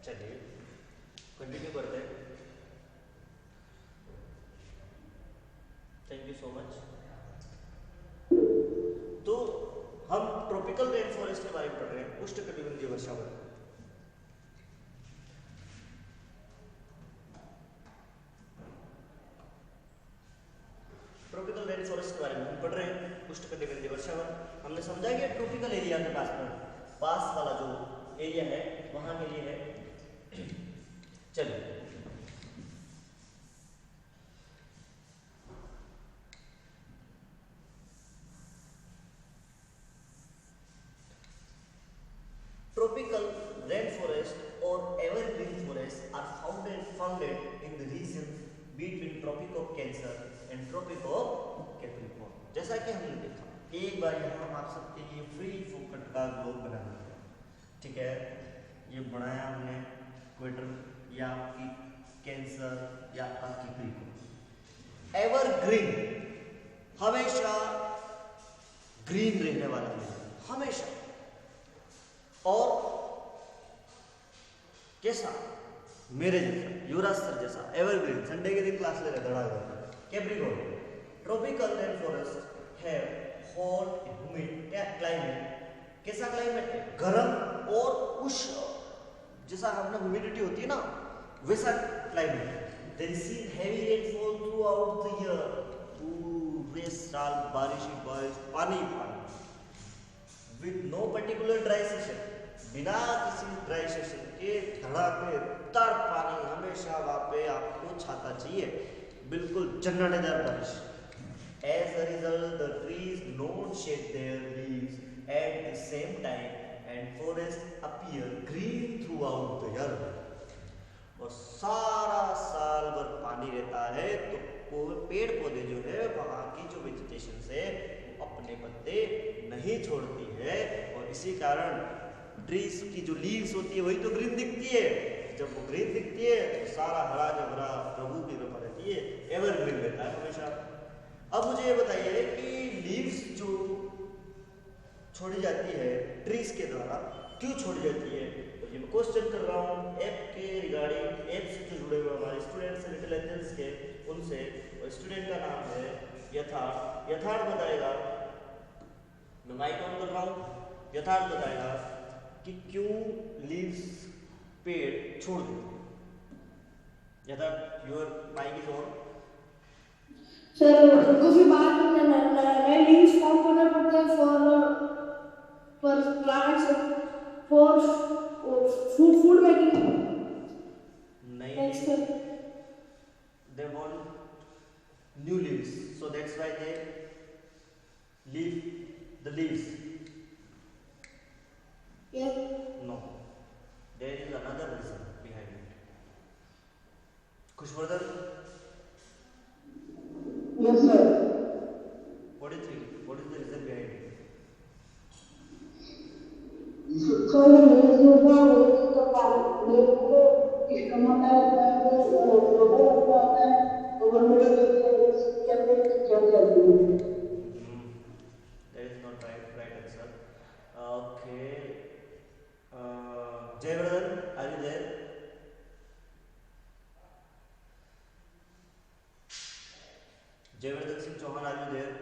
चलिए कंटिन्यू करते हैं। Thank you so much. तो हम ट्रॉपिकल रेन फॉरेस्ट के बारे में पढ़ रहे हैं, उष्णकटिबंधीय वर्षावन। ट्रॉपिकल रेन फॉरेस्ट के बारे में हम पढ़ रहे हैं, उष्णकटिबंधीय वर्षावन। हमने समझा कि ट्रॉपिकल एरिया के पास वाला जो एरिया है वहां के लिए है। चलिए tropical rainforest or evergreen forests are founded in the region between Tropic of Cancer and Tropic of Capricorn। जैसा कि हमने देखा, एक बार यहाँ आप सबके लिए फ्री फोकट का ग्लोब बना दिया, ठीक है। ये बनाया हमने इक्वेटर या आपकी कैंसर या आपका कैप्रिकॉर्न। एवरग्रीन हमेशा ग्रीन रहने वाला है, हमेशा। और कैसा? मेरे जैसा, युवराज सर जैसा एवरग्रीन। संडे के दिन क्लास ले रहे धड़ा। कैप्रिकॉर्न ट्रॉपिकल रेन फॉरेस्ट है हॉट ह्यूमिड क्लाइमेट। कैसा क्लाइमेट है? गर्म और उष्ण, जैसा हमने ह्यूमिडिटी होती है ना वैसा climate. They receive heavy rainfall throughout the year, पूरे साल बारिश ही बारिश, पानी पानी। With no particular dry season, बिना किसी ड्राई सेशन के धड़ाकेदार पानी, हमेशा वहां पे आपको छाता चाहिए, बिल्कुल जन्नतेदार बारिश। As a result, the trees don't shed their leaves at the same time and forests appear green throughout the year। और सारा साल भर पानी रहता है तो पेड़ पौधे जो है वहां की जो वेजिटेशन है वो अपने पत्ते नहीं छोड़ती है, और इसी कारण ट्रीज की जो लीव्स होती है वही तो ग्रीन दिखती है। जब वो ग्रीन दिखती है तो सारा हरा जबरा प्रभु की कृपा रहती है, एवरग्रीन रहता है हमेशा। अब मुझे ये बताइए कि लीव्स जो छोड़ी जाती है ट्रीज के द्वारा, क्यों छोड़ी जाती है? तो ये मैं क्वेश्चन कर रहा हूँ ऐप के रिगार्डिंग, ऐप से जो जुड़े हुए हमारे स्टूडेंट्स हैं लिटिल एंजल्स के, उनसे। और स्टूडेंट का नाम है यथार्थ। यथार्थ बताएगा, मैं माइक ऑन कर रहा हूँ, यथार्थ बताएगा कि क्यों लीव्स पेड़ छोड़ देते। Yatharth your mic is on. Sir काफी बार नए लीव्स फॉर्म करना पड़ता है for plants, for food making. नहीं, they want new leaves, so that's why they leave the leaves। Yes. No, there is another reason behind it। Kushvardhan? Yes sir। What do you think? What is the reason behind it? So the leaves होता है तो leaves को इस्तेमाल होता है, rotor होता है, और वो मिट्टी के अंदर चल जाती है। That is not right answer। Okay, Jayavardhan, are you there? Jayavardhan Singh Chauhan, are you there?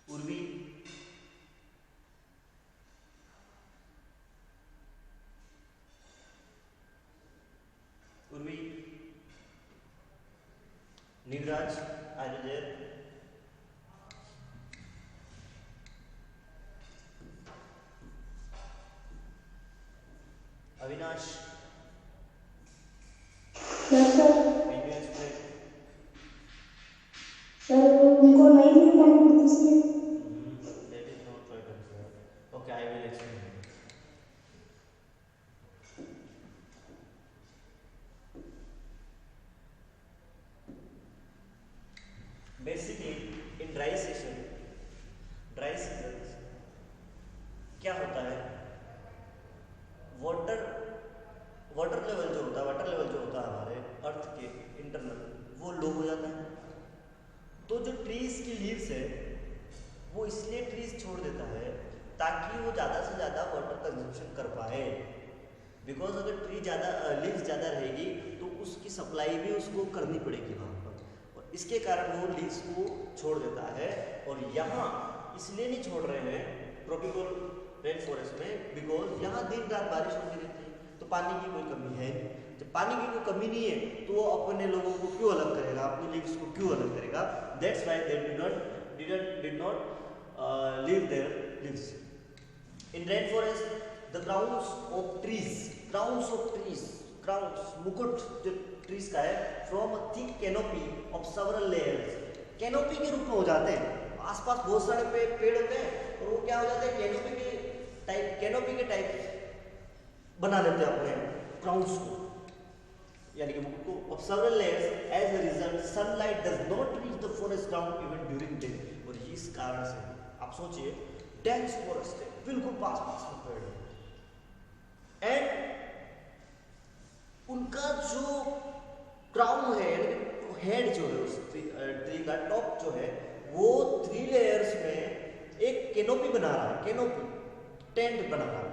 Urvi? Urvi? Nivraj, are you there? Avinash? Yes sir। Can you explain? Sir उनको नहीं मिलता है इसलिए। That is not right answer। Okay, I will explain। Basically, in dry season, dry seasons क्या होता है? Water level जो होता है हमारे अर्थ के इंटरनल, वो लो हो जाता है। तो जो ट्रीज की लीव्स है वो इसलिए ट्रीज छोड़ देता है ताकि वो ज़्यादा से ज़्यादा वाटर कंजप्शन कर पाए। बिकॉज अगर ट्री ज़्यादा लीव्स ज़्यादा रहेगी तो उसकी सप्लाई भी उसको करनी पड़ेगी वहाँ पर, और इसके कारण वो लीव्स को छोड़ देता है। और यहाँ इसलिए नहीं छोड़ रहे हैं ट्रॉपिकल रेन फॉरेस्ट में, बिकॉज यहाँ दिन रात बारिश होती रहती है, तो पानी की कोई कमी है नहीं। जब पानी की कोई कमी नहीं है तो वो अपने लोगों को क्यों अलग करेगा, अपनी लीव्स को क्यों अलग करेगा? That's why they did not leave their leaves. In rain forest the crowns of trees, मुकुट जो ट्रीज का है, from a thick canopy of several layers, canopy के रूप में हो जाते हैं। आसपास बहुत सारे पेड़ होते हैं और वो क्या हो जाते हैं, कैनोपी के टाइप बना देते हैं अपने क्राउन्स को, यानी कि मुकुट को। Of several layers, as a result sunlight does not reach the forest ground even during day. और इस कारण से आप सोचिए, डेंस फॉरेस्ट है, बिल्कुल पास में पेड़ है, एंड उनका जो क्राउन है, यानी हेड जो है उस ट्री का टॉप जो है, वो 3 लेयर्स में एक कैनोपी बना रहा है, टेंट बना रहा है,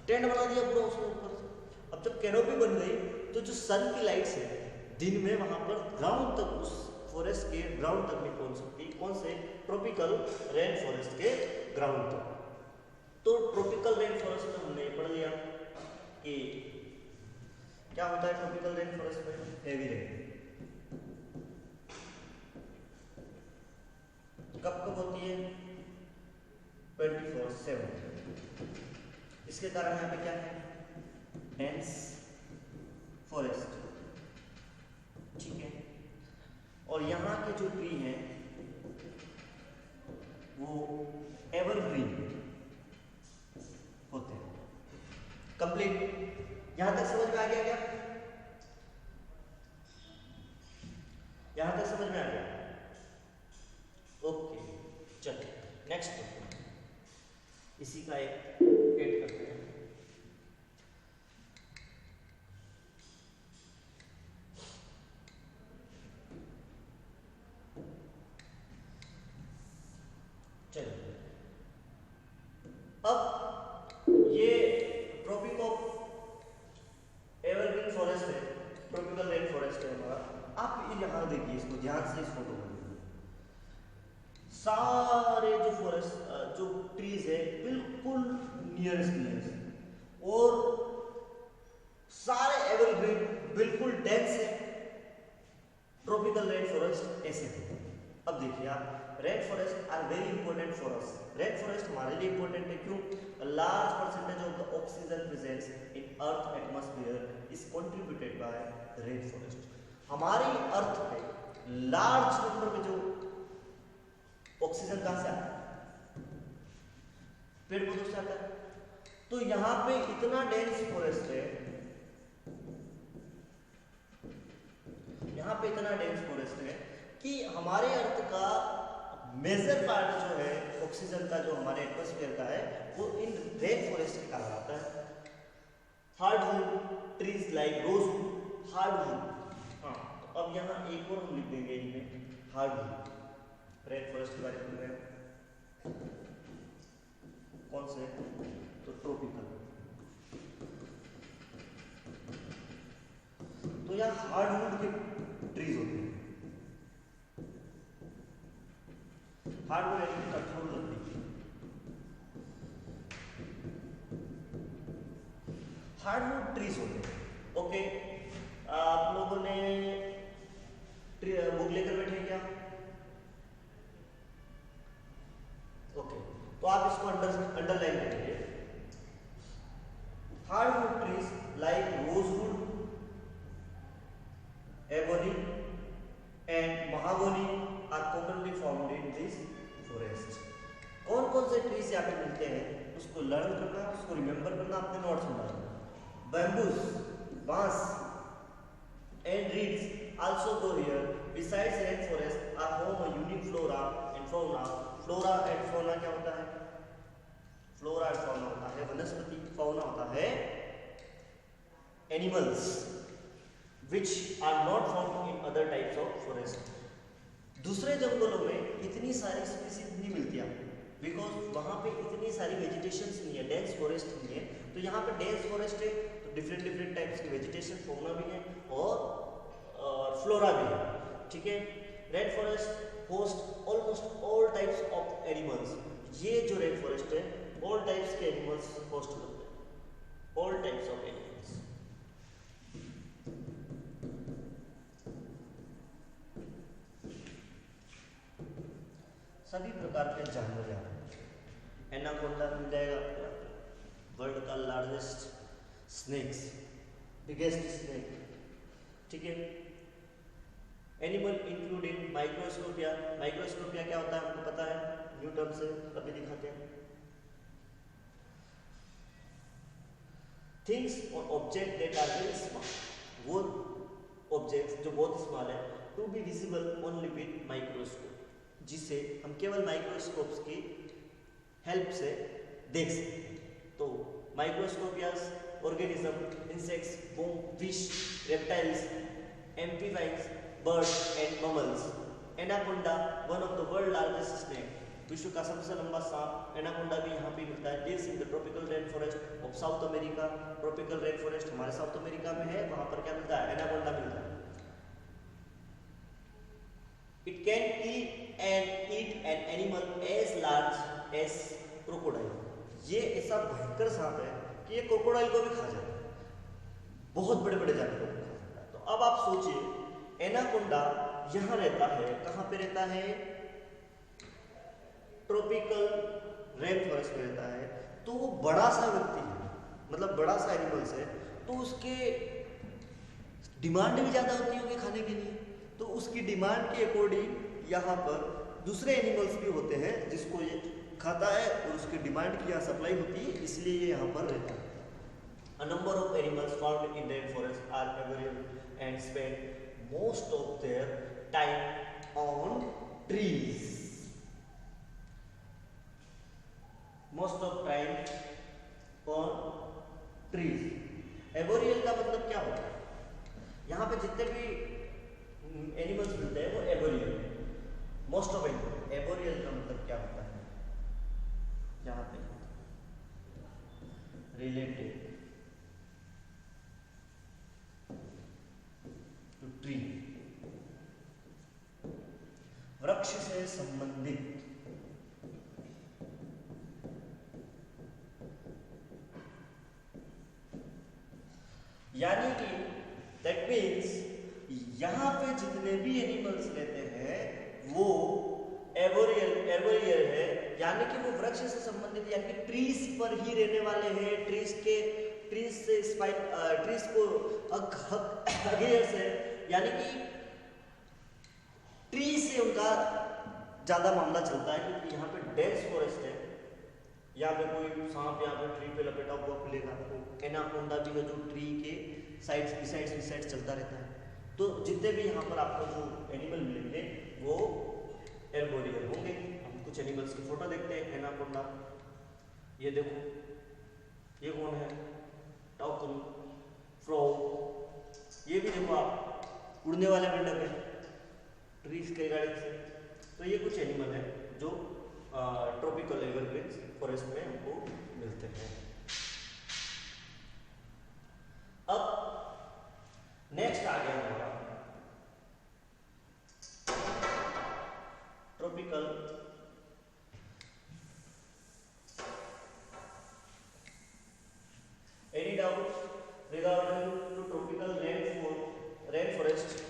टेंट बना दिया पूरा उसके ऊपर से। अब जब कैनोपी बन गई तो जो सन की लाइट्स है दिन में वहां पर ग्राउंड तक, उस फॉरेस्ट के ग्राउंड तक नहीं पहुंच सकती। कौन से? ट्रॉपिकल रेन फॉरेस्ट के ग्राउंड तक। तो ट्रॉपिकल रेन फॉरेस्ट में हमने पढ़ लिया कि क्या होता है ट्रॉपिकल रेन फॉरेस्ट में, हेवी रेन कब कब होती है? 24/7। इसके कारण यहाँ पे क्या है? डेंस फॉरेस्ट, ठीक है। और यहाँ के जो ट्री हैं वो एवरग्रीन होते हैं। कंप्लीट यहां तक समझ में आ गया क्या? यहां तक समझ में आ गया? ओके, चलिए नेक्स्ट इसी का एक एड करते हैं। चलिए अब ये ट्रॉपिक ऑफ एवरग्रीन फॉरेस्ट है, ट्रॉपिकल रेन फॉरेस्ट है हमारा। आप यहां देखिए, इसको ध्यान से, इस फोटो को सारे जो फॉरेस्ट जो ट्रीज है बिल्कुल नियरेस्ट और सारे एवरग्रीन बिल्कुल डेंस है। ट्रॉपिकल रेन फॉरेस्ट ऐसे है। अब देखिए आप, rain forest are very important for us. Rain forest हमारे लिए इंपॉर्टेंट है, क्यों? A large percentage of the oxygen present in Earth atmosphere is contributed by rain forest. हमारी अर्थ पे लार्ज नंबर में जो ऑक्सीजन कहां से आता है? पेड़ पौधों से आता है। तो यहां पे इतना डेंस फॉरेस्ट है, यहां पे इतना डेंस फॉरेस्ट है कि हमारे अर्थ का मेजर पार्ट जो है ऑक्सीजन का, जो हमारे एटमॉस्फेयर का है, वो इन रेन फॉरेस्ट के कारण आता है। Hardwood trees like rosewood, hardwood. हाँ, तो अब यहाँ एक और हम लिख देंगे इनमें, हार्डवुड। रेन फॉरेस्ट के बारे में बोल कौन से? तो ट्रॉपिकल। तो यहाँ हार्डवुड के ट्रीज होते हैं। हार्डवुड यानी कठोर लकड़ी। हार्डवुड ट्रीज होते हैं। ओके, आप लोगों ने बुक लेकर बैठे क्या? ओके, तो आप इसको अंडरलाइन करिए। Hardwood trees like rosewood, ebony and mahogany are commonly found in this forest. कौन कौन से ट्रीज यहाँ पे मिलते हैं उसको लर्न करना, उसको रिमेंबर करना, अपने नोट्स में डालना। Bamboos, बांस and reeds also grow here. Besides rainforest are home a unique flora and fauna. Flora and fauna क्या होता है? Flora and fauna होता है वनस्पति, fauna होता है animals which are not found in other types of forest. दूसरे जंगलों में इतनी सारी स्पीसीज नहीं मिलती आपको, बिकॉज वहाँ पे इतनी सारी वेजिटेशंस नहीं है, डेंस फॉरेस्ट नहीं है। तो यहाँ पे डेंस फॉरेस्ट है तो डिफरेंट डिफरेंट टाइप्स की वेजिटेशन, फौना भी है और फ्लोरा भी है, ठीक है। Rain forest host almost all types of animals. ये जो रेन फॉरेस्ट है ऑल टाइप्स के एनिमल्स होस्ट करते हैं, ऑल टाइप्स ऑफ एनिमल्स। सभी प्रकार के जानवर यहाँ पे। एनाकोंडा मिल जाएगा, वर्ल्ड का लार्जेस्ट स्नेक्स, बिगेस्ट स्नेक, ठीक है। Animal including माइक्रोस्कोपिया। माइक्रोस्कोपिया क्या होता है हमको पता है, न्यू टर्म से कभी दिखाते हैं। थिंग्स और object that are very small, वो ऑब्जेक्ट्स जो बहुत स्मॉल है, to be visible only with microscope, जिसे हम केवल माइक्रोस्कोप्स की हेल्प से देख सकते हैं। तो माइक्रोस्कोपियास ऑर्गेनिज्म, इंसेक्ट्स, बोम, fish, reptiles, amphibians, birds and mammals. Anaconda one of the world largest snake, विश्व का सबसे लंबा सांप एनाकोंडा भी यहाँ पे मिलता है। Lives in the tropical rain forest of South America. Tropical rain forest हमारे साउथ अमेरिका में है, वहाँ पर क्या मिलता है, एनाकोंडा मिलता है। It can eat an animal as large as crocodile। ये ऐसा भयंकर सांप है कि ये क्रोकोडाइल को भी खा जाता है, बहुत बड़े बड़े जानवरों को खा जाता है। तो अब आप सोचिए एनाकोंडा यहाँ रहता है, कहाँ पे रहता है, ट्रॉपिकल रेन फॉरेस्ट में रहता है। तो वो बड़ा सा व्यक्ति है, मतलब बड़ा सा एनिमल्स है, तो उसके डिमांड भी ज़्यादा होती होगी खाने के लिए। तो उसकी डिमांड के अकॉर्डिंग यहाँ पर दूसरे एनिमल्स भी होते हैं जिसको ये खाता है और उसकी डिमांड की यहाँ सप्लाई होती है, इसलिए ये यहाँ पर रहता है। A number of animals found in rain forest are arboreal and spend most of their time on trees. Most of time on trees. Arboreal का मतलब क्या होता है, यहाँ पे जितने भी एनिमल्स मिलते हैं वो एबोरियल, मोस्ट ऑफ एनिमल। एबोरियल का मतलब क्या होता है, यहाँ पे रिलेटेड टू ट्री, वृक्ष से संबंधित। यानी कि दैट मीन्स यहाँ पे जितने भी एनिमल्स रहते हैं वो एबोरियल है, यानी कि वो वृक्ष से संबंधित, यानी कि ट्रीज पर ही रहने वाले हैं। ट्रीज को अगेयर्स है, यानी कि ट्री से उनका ज्यादा मामला चलता है, क्योंकि यहाँ पे डेंस फॉरेस्ट है। यहाँ पे कोई सांप यहाँ पे ट्री पे लपेटा हुआ मिलेगा, तो एनाकोंडा भी है जो ट्री के साइड्स चलता रहता है। तो जितने भी यहाँ पर आपको जो एनिमल मिलेंगे वो एर्बोरियल होंगे। हम कुछ एनिमल्स की फोटो देखते हैं। एनाकोंडा, ये देखो, ये कौन है, टाउकन, फ्रॉग। ये भी देखो आप, उड़ने वाले मेंढक है, ट्रीज के गाड़ी से। तो ये कुछ एनिमल है जो ट्रॉपिकल एवरग्रीन्स फॉरेस्ट में हमको मिलते हैं। अब नेक्स्ट आ गया हमारा tropical any doubt regarding to tropical rain forest?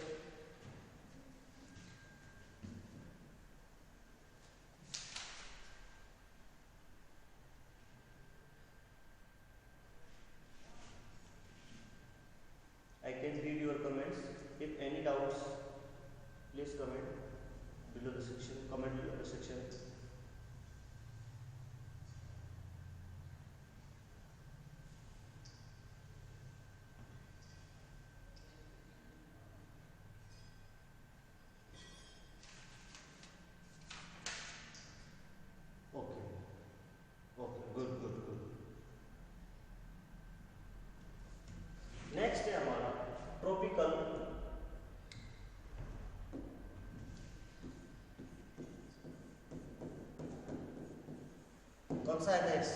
I can read your comments. If any doubts, please comment below the section. Comment below the section. कौन सा है next?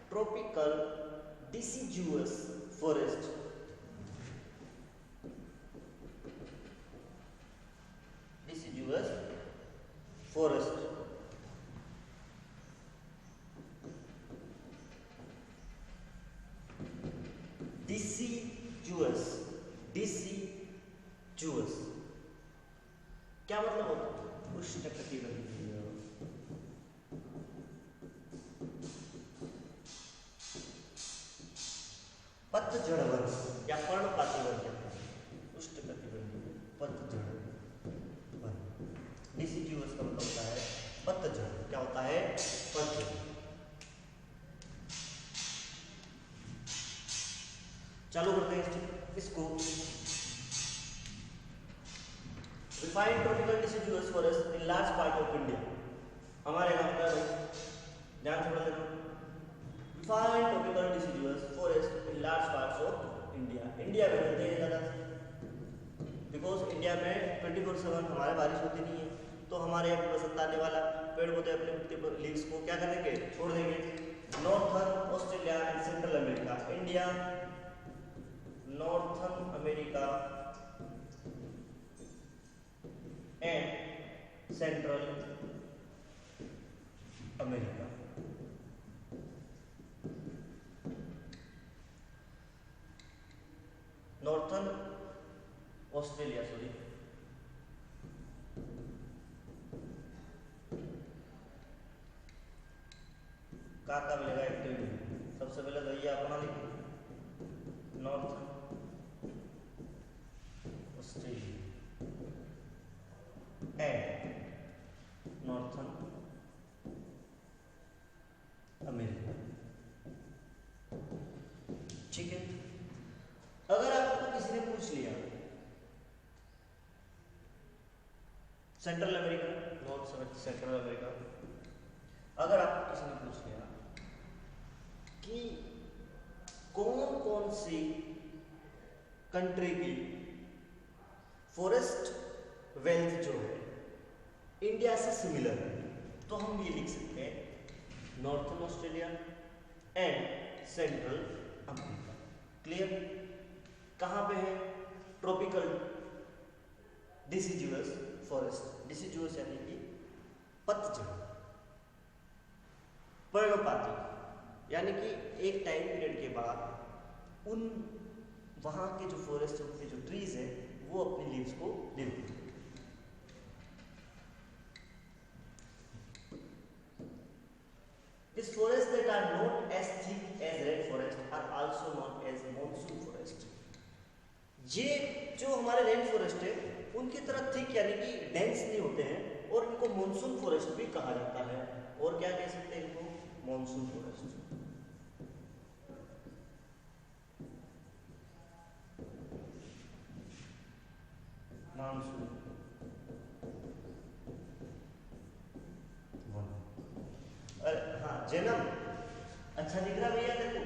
Tropical deciduous forest. Deciduous forest deciduous deciduous क्या मतलब होता है? उष्णकटिबंधीय पतझड़ one या पर्णपाती वन कहते हैं। उष्णकटिबंधीय पतझड़ वन। डिसिजुअस का मतलब होता है पतझड़। क्या होता है? पतझड़। चालू करते हैं इसको। We find tropical deciduous forest in large part of India. हमारे यहाँ पर ध्यान से पढ़ लेना। We find tropical deciduous forest in large parts of India. India में मिलते हैं ज़्यादा, बिकॉज इंडिया में 24/7 हमारे बारिश होती नहीं है, तो हमारे यहाँ पे बसंत आने वाला पेड़ पौधे अपने लीव्स को क्या करेंगे? छोड़ देंगे। Northern Australia and central America. India, northern America and central America. Northern Australia, sorry, का मिलेगा एक्टिविटी। सबसे पहले तो ये अपना लिखिए, northern Australia and northern America. ठीक है। अगर आपको किसी ने पूछ लिया central America, north central America, अगर आपको किसी ने पूछ लिया कि कौन कौन सी कंट्री की फॉरेस्ट वेल्थ जो है इंडिया से सिमिलर है, तो हम ये लिख सकते हैं northern Australia and central America. Clear? कहां पे है? Tropical deciduous forest. डिसिजुअस यानी कि पतझड़, पर्णपाती, यानी कि एक टाइम पीरियड के बाद उन वहां के जो फॉरेस्ट, उनके जो ट्रीज हैं, वो अपनी लीव्स को देते हैं। These forests that are not as thick as red forest are also known as monsoon forest. ये जो हमारे रेन फॉरेस्ट है उनकी तरह थिक यानी कि डेंस नहीं होते हैं, और इनको मॉनसून फॉरेस्ट भी कहा जाता है। और क्या कह सकते हैं इनको? Monsoon forest. मानसून अरे हाँ, जन्म अच्छा दिख रहा भैया तेरे को?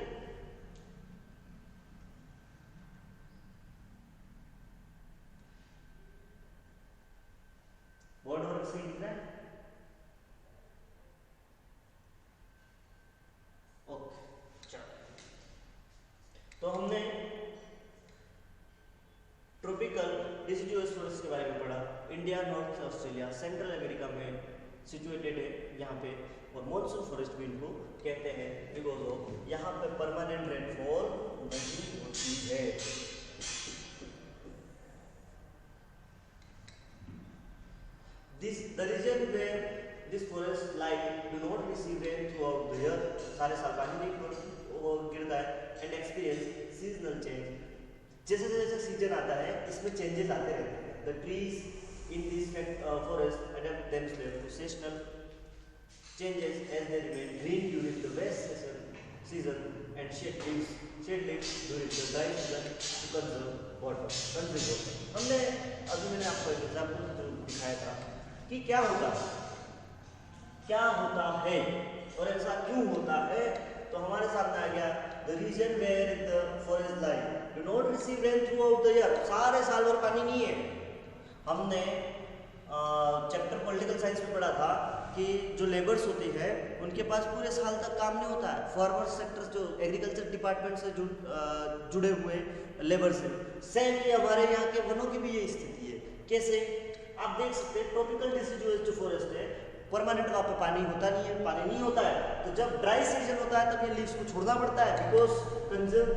बोर्ड वर्क सही दिख रहा है? ओके, चलो। तो हमने ट्रॉपिकल डिसिजुअस फॉरेस्ट के बारे में पढ़ा। India, north Australia, central America में सिचुएटेड है यहाँ पे, और मॉनसून फॉरेस्ट भी इनको कहते हैं बिकॉज ऑफ यहाँ पे परमानेंट रेनफॉल नहीं होती है। The region where this forest lie do not receive rain throughout the year, सारे साल पानी नहीं गिरता है, and experience seasonal change। जैसे जैसे सीजन आता है इसमें चेंजेस आते रहते हैं। The trees in this forest adapt themselves to seasonal changes as they remain green during the wet season and shed leaves during the dry season to conserve water। हमने अभी मैंने आपको एक एग्जाम्पल जो दिखाया था कि क्या होता है और ऐसा क्यों होता है, तो हमारे सामने आ गया the region where the forest lie do not receive rain throughout the year. सारे साल भर पानी नहीं है। हमने चैप्टर पॉलिटिकल साइंस में पढ़ा था कि जो लेबर्स होती है उनके पास पूरे साल तक काम नहीं होता है। फार्मर सेक्टर्स जो एग्रीकल्चर डिपार्टमेंट से जुड़े हुए लेबर्स हैं, सेम ये हमारे यहाँ के वनों की भी ये स्थिति है। कैसे आप देख सकते हैं, ट्रॉपिकल डिसीडुअस जो फॉरेस्ट है परमानेंट वहाँ पे पानी होता नहीं है, पानी नहीं होता है, तो जब ड्राई सीजन होता है तब ये लीव्स को छोड़ना पड़ता है, बिकॉज कंजर्व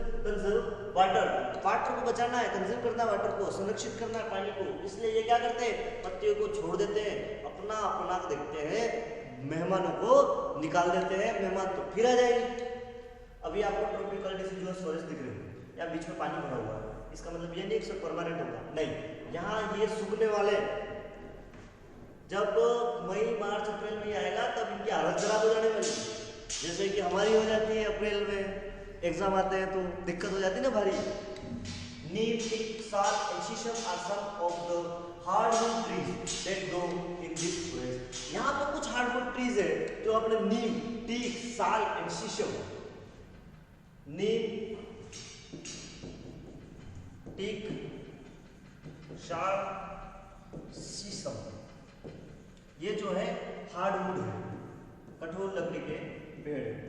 वाटर को बचाना है, कंजर्व करना है, वाटर को संरक्षित करना है, पानी को। इसलिए ये क्या करते हैं, पत्तियों को छोड़ देते हैं, अपना अपना देखते हैं, मेहमानों को निकाल देते हैं, मेहमान तो फिर आ जाएंगे। अभी आपको ट्रॉपिकल डिसीडुअस फॉरेस्ट दिख रहे हो, या बीच में पानी भरा हुआ है, इसका मतलब ये नहीं कि परमानेंट होगा, नहीं, यहाँ ये सूखने वाले, जब मई मार्च अप्रैल में आएगा तब इनकी हालत खराब हो जाने वाली, जैसे कि हमारी हो जाती है अप्रैल में एग्जाम आते हैं तो दिक्कत हो जाती है ना भारी। Neem, teak, sal and sheesham are some of the hardwood trees that grow in this forest. यहाँ पर कुछ हार्डवुड ट्रीज है जो अपने नीम, टीक, साल एंड शीशम, नीम, टीक, साल, शीशम, ये जो है हार्डवुड है, कठोर लकड़ी के पेड़ है,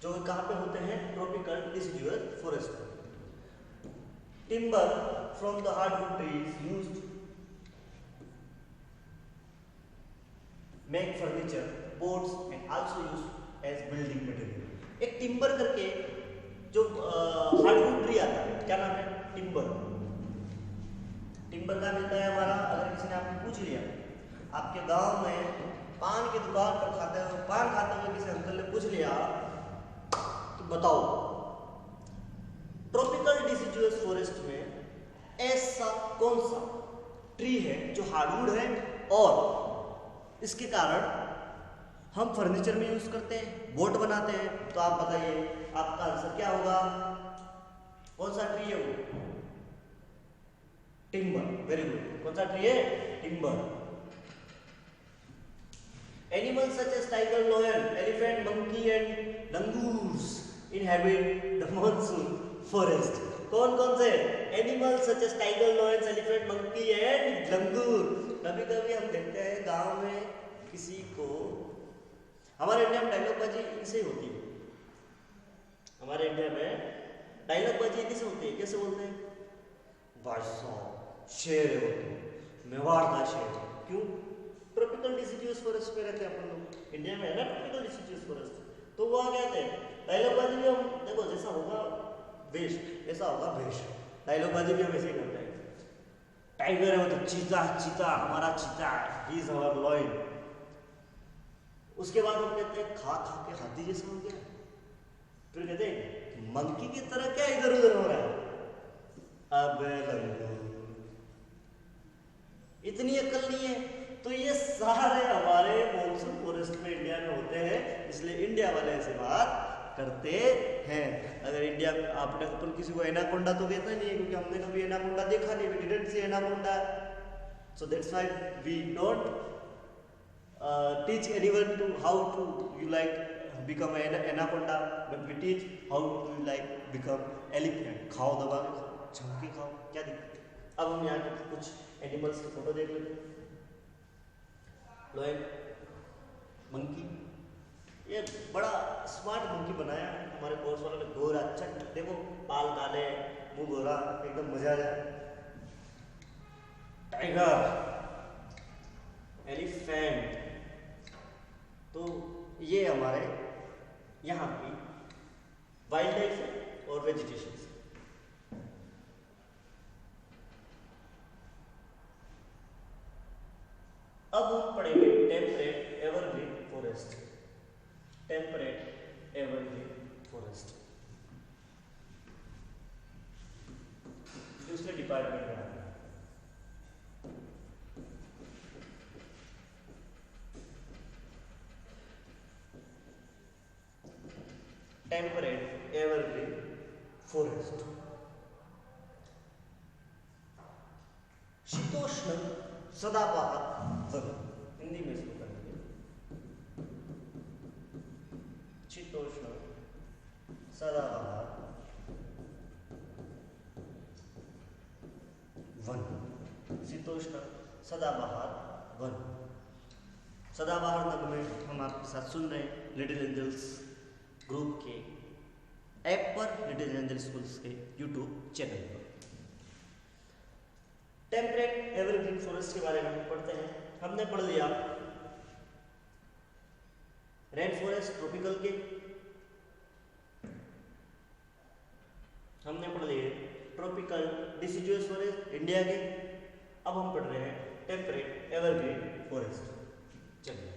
जो कहाँ पे होते हैं, tropical deciduous forest. Timber from the hardwood trees used make furniture, boards and also used as building material. एक टिम्बर करके जो हार्डवुड ट्री आता है, क्या नाम है, टिम्बर। टिम्बर का मिलता है हमारा, अगर किसी ने आपको पूछ लिया, आपके गांव में पान की दुकान पर पान खाते हुए किसी अंकल ने पूछ लिया तो बताओ ट्रॉपिकल डिसीडुअस फॉरेस्ट में ऐसा कौन सा ट्री है जो हार्डवुड है और इसके कारण हम फर्नीचर में यूज करते हैं, बोर्ड बनाते हैं, तो आप बताइए आपका आंसर क्या होगा, कौन सा ट्री है वो, टिम्बर। वेरी गुड, कौन सा ट्री है, timber. Animals such as tiger, lion, elephant, monkey and langurs inhabit the monsoon forest. कौन कौन से animals such as tiger, lion, elephant, monkey and langur. कभी कभी हम देखते हैं गांव में किसी को, हमारे इंडिया में डायलॉग बाजी इनसे होती है, हमारे इंडिया में डायलॉग बाजी इनसे होती है, कैसे बोलते हैं, भाई साहब शेर है वो तो, मेवाड़ का शेर। क्यों, ट्रॉपिकल डिसीडुअस फॉरेस्ट में रहते हैं अपन लोग, इंडिया में है ना ट्रॉपिकल डिसीडुअस फॉरेस्ट, तो वो आ गए थे डायलॉग बाजी भी हम देखो, जैसा होगा वेश ऐसा होगा भेष, डायलॉग बाजी भी हम ऐसे ही करते हैं, टाइगर है वो तो चीता, चीता हमारा चीता, ही इज आवर लॉयन। उसके बाद हम कहते हैं खा खा के हाथी जैसा हो गया, फिर कहते हैं मंकी की तरह क्या इधर उधर हो रहा है, अब इतनी अकल नहीं है। तो ये सारे हमारे मॉनसून फॉरेस्ट में इंडिया में होते हैं, इसलिए इंडिया वाले ऐसे बात करते हैं। अगर इंडिया में आपने अपन किसी को एनाकोंडा तो कहता नहीं है, क्योंकि हमने कभी एनाकोंडा देखा नहीं, we didn't see anaconda, so that's why we don't teach anyone to how to you like become anaconda, but we teach how to you like become elephant. खाओ दबा के खाओ, झमके खाओ, क्या दिक्कत है। अब हम यहाँ के कुछ एनिमल्स की फोटो देख लेते हैं। लॉयन, मंकी, ये बड़ा स्मार्ट मंकी बनाया हमारे कोर्स वालों ने, गोरा चट, देखो बाल काले, मुंह गोरा, एकदम मजा आ जाए। टाइगर, एलिफेंट, तो ये हमारे यहाँ की वाइल्ड लाइफ है और वेजिटेशन। अब हम पढ़ेंगे temperate evergreen forest. Temperate evergreen forest दूसरे डिपार्टमेंट में आता है। टेम्परेट एवरग्रीन फॉरेस्ट शीतोष्ण सदाबहार वन, हिंदी में इसको करेंगे शीतोष्ण सदाबहार वन। शीतोष्ण सदाबहार वन। सदाबहार नगमे हम आपके साथ सुन रहे हैं लिटिल एंजल्स ग्रुप के ऐप पर, लिटिल एंजल स्कूल्स के यूट्यूब चैनल पर। टेम्परेट एवरग्रीन फॉरेस्ट के बारे में हम पढ़ते हैं। हमने पढ़ लिया रेन फॉरेस्ट ट्रॉपिकल के, हमने पढ़ लिए ट्रॉपिकल डिसिडुअस फॉरेस्ट इंडिया के, अब हम पढ़ रहे हैं टेम्परेट एवरग्रीन फॉरेस्ट। चलिए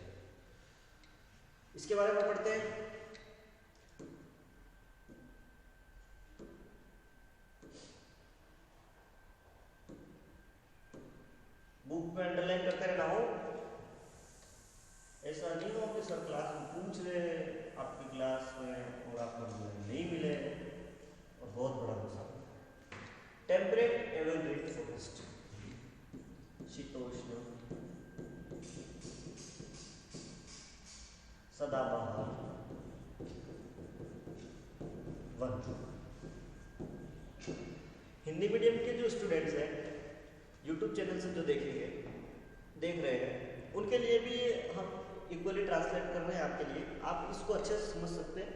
इसके बारे में पढ़ते हैं। बुक में अंडरलाइन करते रहना हो, ऐसा नहीं हो कि सर क्लास में पूछ रहे आपकी क्लास में और आपको नहीं मिले और बहुत बड़ा नुकसान। टेम्परेट एवरग्रीन फॉरेस्ट, शीतोष्ण सदाबहार वन। हिंदी मीडियम के जो स्टूडेंट्स हैं यूट्यूब चैनल से जो देख रहे हैं उनके लिए भी हम इक्वली ट्रांसलेट कर रहे हैं आपके लिए, आप इसको अच्छे से समझ सकते हैं।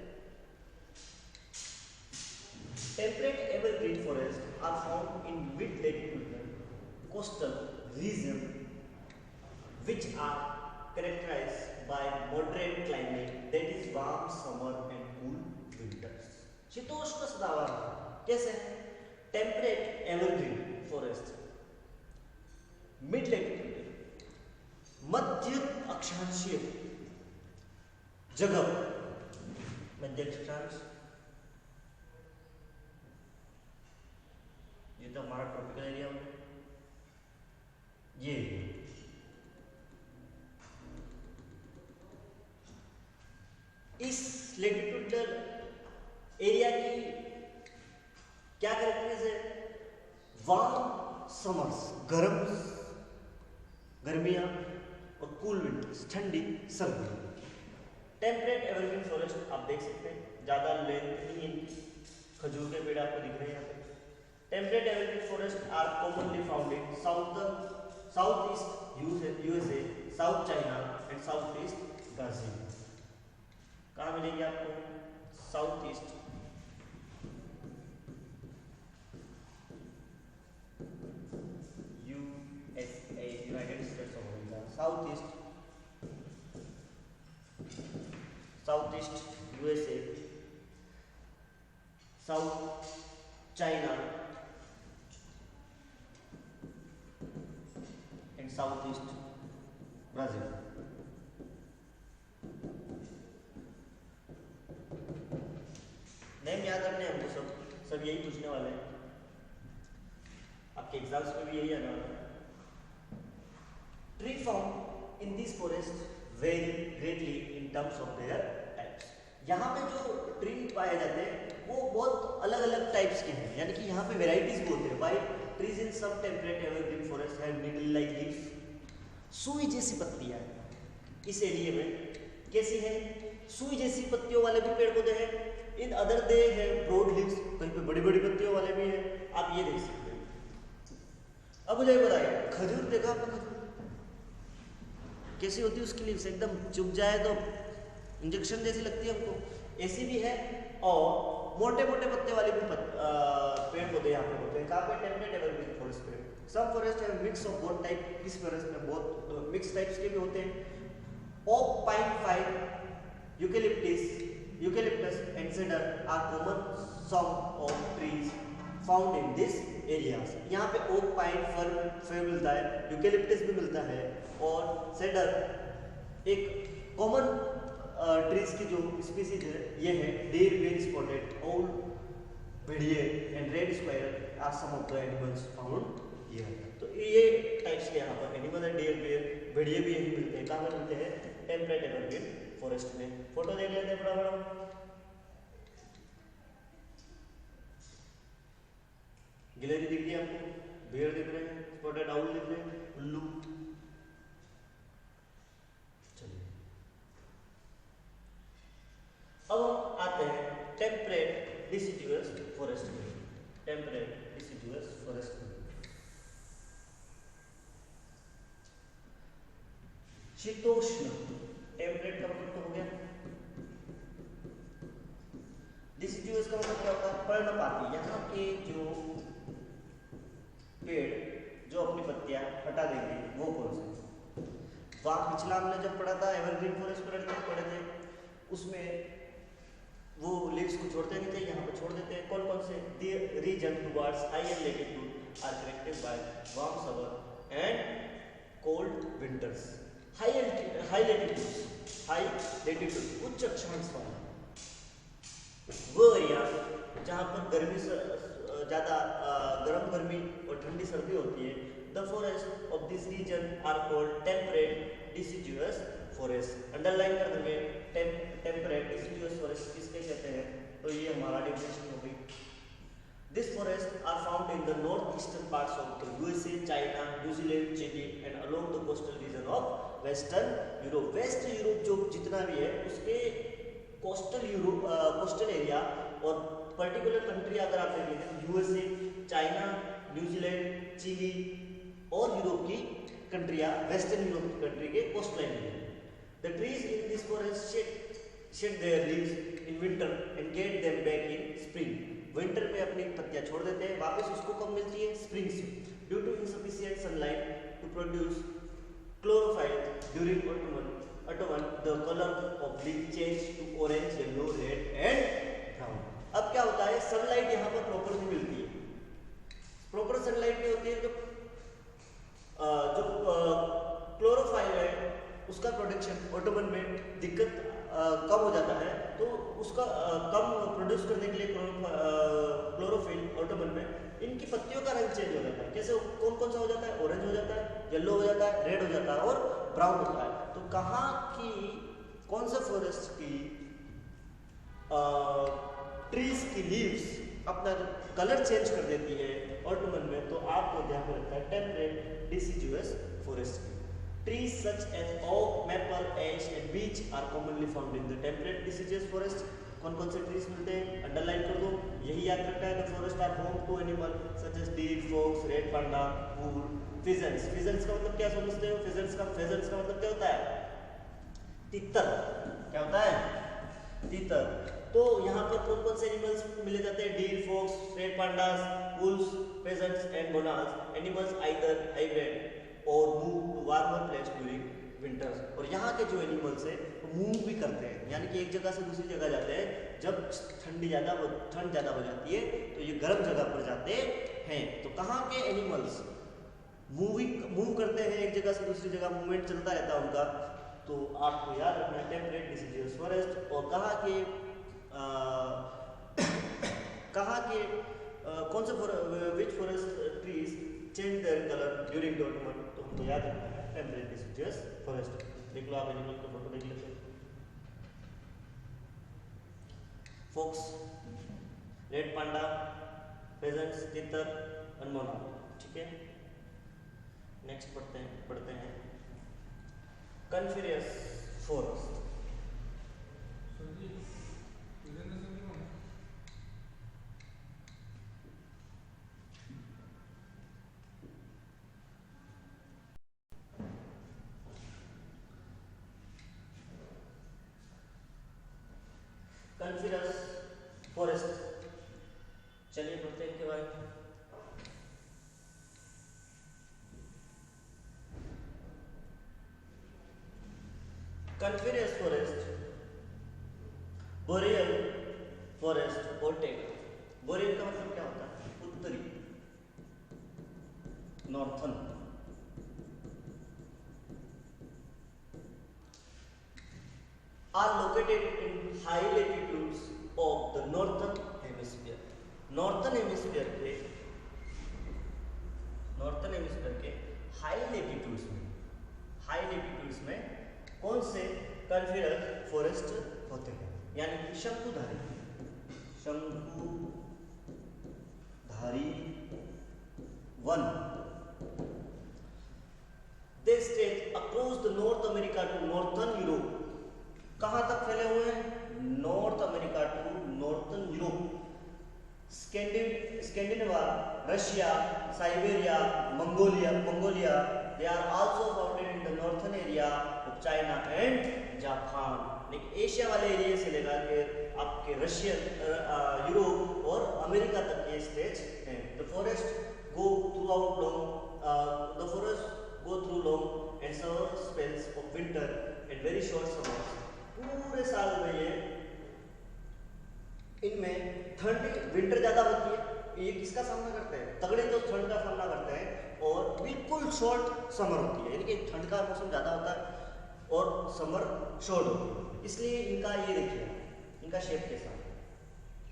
Temperate evergreen forest are found in mid latitudinal coastal region which are characterized by moderate climate, that is warm summer and cool winters. शीतोष्ण सदाबहार कैसे है? Temperate evergreen forest mid latitude मध्य अक्षांशीय जगह, मध्य अक्षांश ये तो हमारा ट्रॉपिकल एरिया में, ये इस लैटिट्यूडल एरिया की क्या कैरेक्टरिस्टिक्स है? वार्म समर्स, गर्मियां और कूल विंटर्स, ठंडी सर्दी। टेम्परेट एवरग्रीन फॉरेस्ट आप देख सकते हैं, ज्यादा लेंथ नहीं है इनकी, खजूर के पेड़ आपको दिख रहे हैं यहाँ पे। Temperate evergreen forest are commonly found in south east USA, south China and south east Brazil. कहाँ मिलेंगे आपको? South east USA, United States of America, south east USA, south China and south east Brazil. Name याद रखने हमको सब यही पूछने वाले हैं, आपके एग्जाम्स में भी यही आने वाला है। Tree found in this forest very greatly in terms of their types. यहाँ पे जो ट्री पाए जाते हैं वो बहुत अलग अलग टाइप्स के हैं, यानी कि यहाँ पे वेराइटीज बहुत है। While trees in some temperate evergreen forest have needle like leaves, सुई जैसी पत्तियां हैं इस एरिया में। कैसी है? सुई जैसी पत्तियों वाले भी पेड़ पौधे हैं। इन अदर दे है ब्रॉड लीव्स, कहीं पे बड़ी बड़ी पत्तियों वाले भी हैं, आप ये देख सकते हैं। अब मुझे बताइए, खजूर देखा आपने? खजूर कैसी होती है? उसकी लीव्स एकदम चुभ जाए तो इंजेक्शन जैसी लगती है हमको, ऐसी भी है। और मोटे मोटे पत्ते वाले भी पेड़ पौधे यहाँ पे होते हैं। कहाँ पे? टेम्परेट एवरग्रीन फॉरेस्ट पे। सम फॉरेस्ट है मिक्स ऑफ बोथ टाइप, इस फॉरेस्ट में बहुत मिक्स टाइप्स के भी होते हैं। Oak, pine, fine, eucalyptus and cedar are common some of trees found in this areas. यहाँ पे ओक, पाइन, फर मिलता है, यूकेलिप्टस भी मिलता है और सीडर एक कॉमन ट्रीज की जो स्पीसीज है ये है डेयर बेल स्पॉटेड आउल, भेड़िए and red squirrel are some of the animals found here. तो ये टाइप्स के यहाँ पर एनिमल है, डेयर बेल, भेड़िए भी यही मिलते हैं। कहाँ मिलते हैं? टेम्परेट एवरग्रीन फॉरेस्ट में। फोटो देख लेते हैं बड़ा गिलहरी दिख रही है आपको, भेड़ दिख रहे हैं, स्पॉटेड आउल दिख रहे हैं, उल्लू। चलिए अब हम आते हैं टेम्परेट डिसिडुअस फॉरेस्ट में। टेम्परेट डिसिडुअस फॉरेस्ट में शीतोष्ण, टेम्परेट का मतलब तो हो गया। डिसिड्यूअस का मतलब क्या होता है? पर्णपाती, यहाँ के जो पेड़ जो अपनी पत्तियां हटा देंगे वो कौन से? वहां पिछला हमने जब पढ़ा था एवरग्रीन फॉरेस्ट पढ़े थे, उसमें वो लीव्स को छोड़ते नहीं थे, यहाँ पे छोड़ देते हैं। कौन कौन से? The region towards higher latitude are corrected by warm summer and cold winters. High latitude उच्च अक्षांश वाले वो एरिया जहाँ पर गर्मी से ज़्यादा गर्म गर्मी और ठंडी सर्दी होती है। The forest of this region are called temperate deciduous forest. Underline कर देंगे, टेम्परेट डिसिड्यूअस फॉरेस्ट किसके कहते हैं? तो ये हमारा डेफिनेशन हो गई। This forest are found in the north eastern parts of the USA, China, New Zealand, Chile and along the coastal region of western Europe. West Europe जो जितना भी है उसके कोस्टल एरिया और पर्टिकुलर कंट्री अगर आप देखेंगे तो यूएसए, चाइना, न्यूजीलैंड, चिली और यूरोप की कंट्रियां, वेस्टर्न यूरोप की कंट्री के कोस्ट लाइन में। The trees in this forest shed their leaves in winter and get them back in spring. Winter में अपनी पत्तियां छोड़ देते हैं, वापस उसको कब मिलती है? स्प्रिंग से। Due to insufficient sunlight to produce chlorophyll during autumn, the color of leaf change to orange, yellow, red and brown। अब क्या होता है? सनलाइट यहाँ पर प्रॉपर नहीं मिलती है। प्रॉपर सनलाइट नहीं होती है जो क्लोरोफाइल है उसका प्रोडक्शन ऑटोमन में दिक्कत कम हो जाता है, तो उसका कम प्रोड्यूस करने के लिए क्लोरोफिल ऑटोमन में इनकी पत्तियों का रंग चेंज हो जाता है। कैसे? कौन कौन सा हो जाता है? ऑरेंज हो जाता है, येलो हो जाता है, रेड हो जाता है और ब्राउन होता है। तो कहाँ की कौन सा फॉरेस्ट की ट्रीज की लीव्स अपना कलर चेंज कर देती है ऑटोमन में, तो आपको ध्यान में रखना है temperate deciduous forest. Trees such as oak, maple, ash and beech are commonly found in the temperate deciduous forest। कौन कौन से ट्रीज मिलते हैं? अंडरलाइन कर दो, यही याद रखना है। The forest are home to animal such as deer, fox, red panda, wolf, pigeons। pigeons का मतलब क्या समझते हो? pheasants का मतलब क्या होता है? तीतर। क्या होता है? तीतर। तो यहाँ पर कौन कौन से एनिमल्स मिले जाते हैं? Deer, fox, red pandas, wolves, pheasants and gorals. Animals either hibernate or move to warmer place during winters. और यहाँ के जो एनिमल्स है वो मूव भी करते हैं, यानी कि एक जगह से दूसरी जगह जाते हैं। जब ठंड ज़्यादा हो जाती है तो ये गर्म जगह पर जाते हैं। तो कहाँ के एनिमल्स मूव करते हैं, एक जगह से दूसरी जगह मूवमेंट चलता रहता है उनका, तो आपको याद रखना है टेम्परेट डिसिड्यूअस फॉरेस्ट। और कहाँ के कौन से विच forest trees change their colour during the ottoman, तो हमको याद रखना है टेम्परेट डिसिड्यूअस फॉरेस्ट। देख लो आप एनिमल का फोटो देख लेते हैं। फॉक्स, रेड पांडा, पेजेंट्स, तीतर, अनमोना। ठीक है, नेक्स्ट पढ़ते हैं कॉनिफेरस फॉरेस्ट। कॉनिफेरस फॉरेस्ट, चलिए पढ़ते हैं इनके बारे में। कॉनिफेरस फॉरेस्ट, बोरियल फॉरेस्ट और टेक। बोरियल का मतलब क्या होता है? उत्तरी, northern. are located in high latitudes of the northern hemisphere। Northern hemisphere के हाई लेटिट्यूड्स में कौन से कॉनिफेरस फॉरेस्ट होते हैं? यानी कि शंकुधारी one. They stretch across the North America to northern Europe। कहाँ तक फैले हुए हैं? North America to northern Europe, Scandinavia, Russia, Siberia, Mongolia. They are also founded in the northern area of of China and Japan. लेकिन Asia वाले area से लेकर के आपके रशियन, यूरोप और अमेरिका तक ये स्टेज है। The forest go through out long, the forest go through long and summer spells of winter and very short summers. पूरे साल में ये इनमें ठंड विंटर ज्यादा होती है, ये किसका सामना करते हैं, तगड़े तो ठंड का सामना करते हैं, और बिल्कुल शॉर्ट समर होती है, यानी कि ठंड का मौसम ज्यादा होता है और समर शॉर्ट होती है। इसलिए इनका ये देखिए, इनका शेप कैसा है,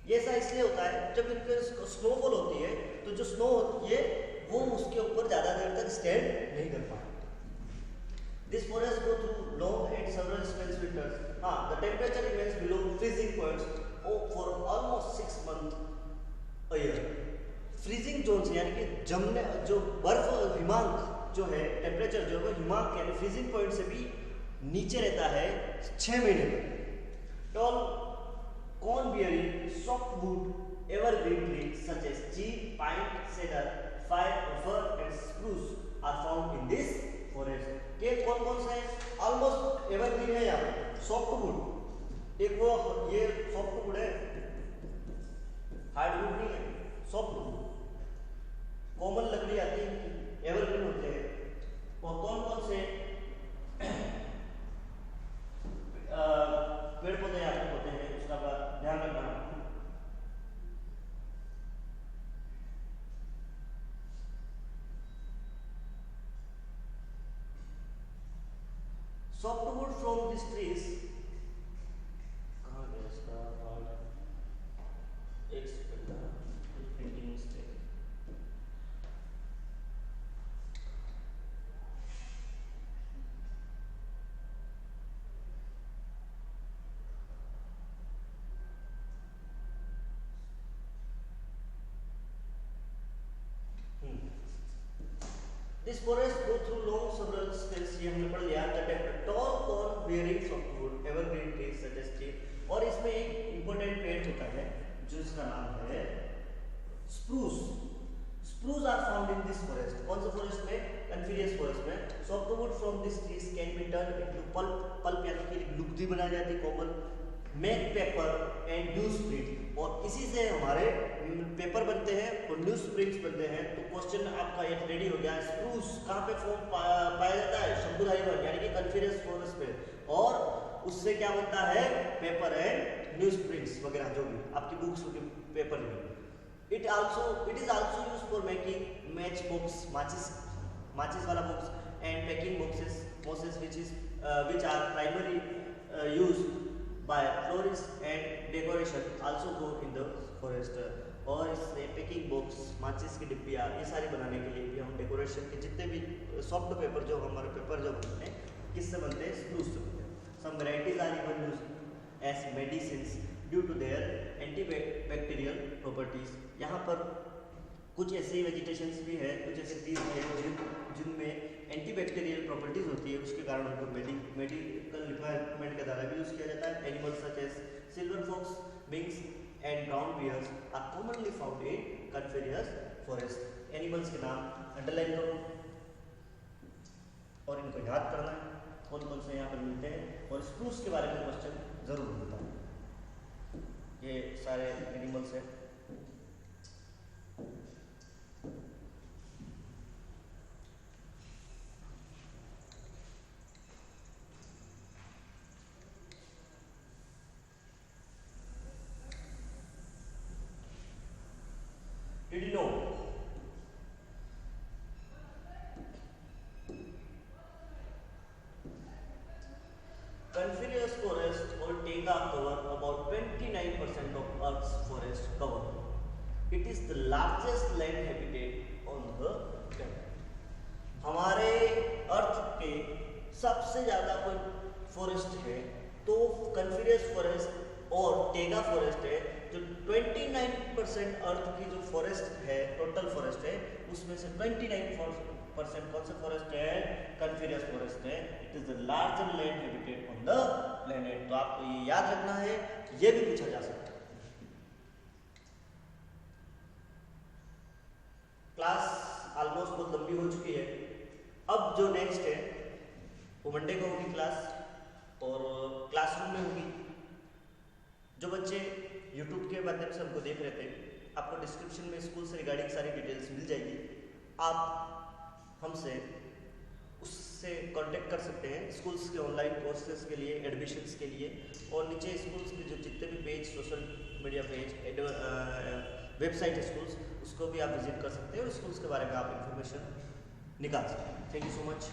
ये ऐसा इसलिए होता है जब इनके स्नोफॉल होती है तो जो स्नो होती है वो उसके ऊपर ज्यादा देर तक स्टैंड नहीं कर पाती। This forest go through long and several spells winters. The temperature remains below freezing points for almost 6 months a year. Freezing zone यानी कि जमने जो बर्फ हिमांक जो है, टेम्परेचर जो है वो हिमांक यानी फ्रीजिंग पॉइंट से भी नीचे रहता है 6 महीने तक। Tall cone bearing softwood evergreen trees such as चीड़, pine, cedar, fir and spruce are found in this forest. के कौन कौन से ऑलमोस्ट एवरग्रीन है, यहाँ पे सॉफ्टवुड, एक वो ये सॉफ्टवुड है, हार्डवुड नहीं है, सॉफ्टवुड कॉमन लकड़ी आती है, एवरग्रीन होते हैं। और कौन कौन से पेड़ पौधे यहाँ पे होते हैं उसका ध्यान रखना। Softwood from these trees, कहाँ गया इसका पार्ट, एक second, printing mistake. This forest go through long several spells, ये हमने पढ़ लिया। tall corn bearing softwood evergreen trees such as tree, और इसमें एक important पेड़ होता है जो इसका नाम है spruce. Spruce are found in this forest. कौन सा फॉरेस्ट में, कन्फिरियस फॉरेस्ट में। Softwood from this trees can be turn into pulp, pulp यानी कि लुगदी बनाई जाती है, common, make paper and newsprint, और इसी से हमारे पेपर बनते हैं और न्यूज प्रिंट्स बनते हैं। तो क्वेश्चन आपका एक रेडी हो गया। स्प्रूस कहाँ पे फॉर्म पाया जाता है, शंकुधारी वन यानी कि कन्फिरियस फॉरेस्ट पे, और उससे क्या बनता है, पेपर एंड न्यूज प्रिंट्स वगैरह जो भी आपकी बुक्स होगी पेपर में। It is also used for making match box, माचिस वाला box, and packing boxes which are primary used by florists and decoration also grow in the forest। और इससे पैकिंग बॉक्स, माचिस की डिब्बियाँ, ये सारी बनाने के लिए भी हम डेकोरेशन के जितने भी सॉफ्ट पेपर जो हमारे पेपर जो बनते हैं किससे बनते हैं, स्प्रूस से बनते हैं। Some varieties are even used as medicines due to their antibacterial properties. यहाँ पर कुछ ऐसे वेजिटेशंस भी है, कुछ ऐसे ट्रीज भी है जिनमें एंटीबैक्टीरियल प्रॉपर्टीज होती है, उसके कारण उनको मेडिकल रिक्वायरमेंट के द्वारा भी यूज किया जाता है। Animals such as silver fox, minks and brown bears are commonly found in coniferous forest. Animals के नाम अंडरलाइन करो और इनको याद करना है, कौन कौन से यहाँ पर मिलते हैं, और स्प्रूस के बारे में क्वेश्चन जरूर बताओ। ये सारे एनिमल्स हैं। Did you know Coniferous forest or taiga cover about 29% of Earth's forest cover. It is the largest land habitat on the planet. हमारे अर्थ के सबसे ज़्यादा कोई फॉरेस्ट है तो कन्फिरियस फॉरेस्ट और टेगा फॉरेस्ट है, जो 29% अर्थ की जो फॉरेस्ट है, टोटल फॉरेस्ट है, उसमें से 29% कौन सा फॉरेस्ट है, कन्फिरियस फॉरेस्ट है। It is the largest land habitat on the planet. तो आपको ये याद रखना है, ये भी पूछा जा सकता है। क्लास ऑलमोस्ट बहुत लंबी हो चुकी है। अब जो नेक्स्ट है वो मंडे को होगी क्लास और क्लासरूम में होगी। जो बच्चे यूट्यूब के माध्यम से हमको देख रहे थे, आपको डिस्क्रिप्शन में स्कूल से रिगार्डिंग सारी डिटेल्स मिल जाएगी। आप हमसे उससे कांटेक्ट कर सकते हैं स्कूल्स के ऑनलाइन कोर्सेज के लिए, एडमिशन्स के लिए। और नीचे स्कूल्स के जो जितने भी page, social media page, website है स्कूल्स, उसको भी आप विजिट कर सकते हैं और स्कूल्स के बारे में आप इंफॉर्मेशन निकाल सकते हैं। Thank you so much.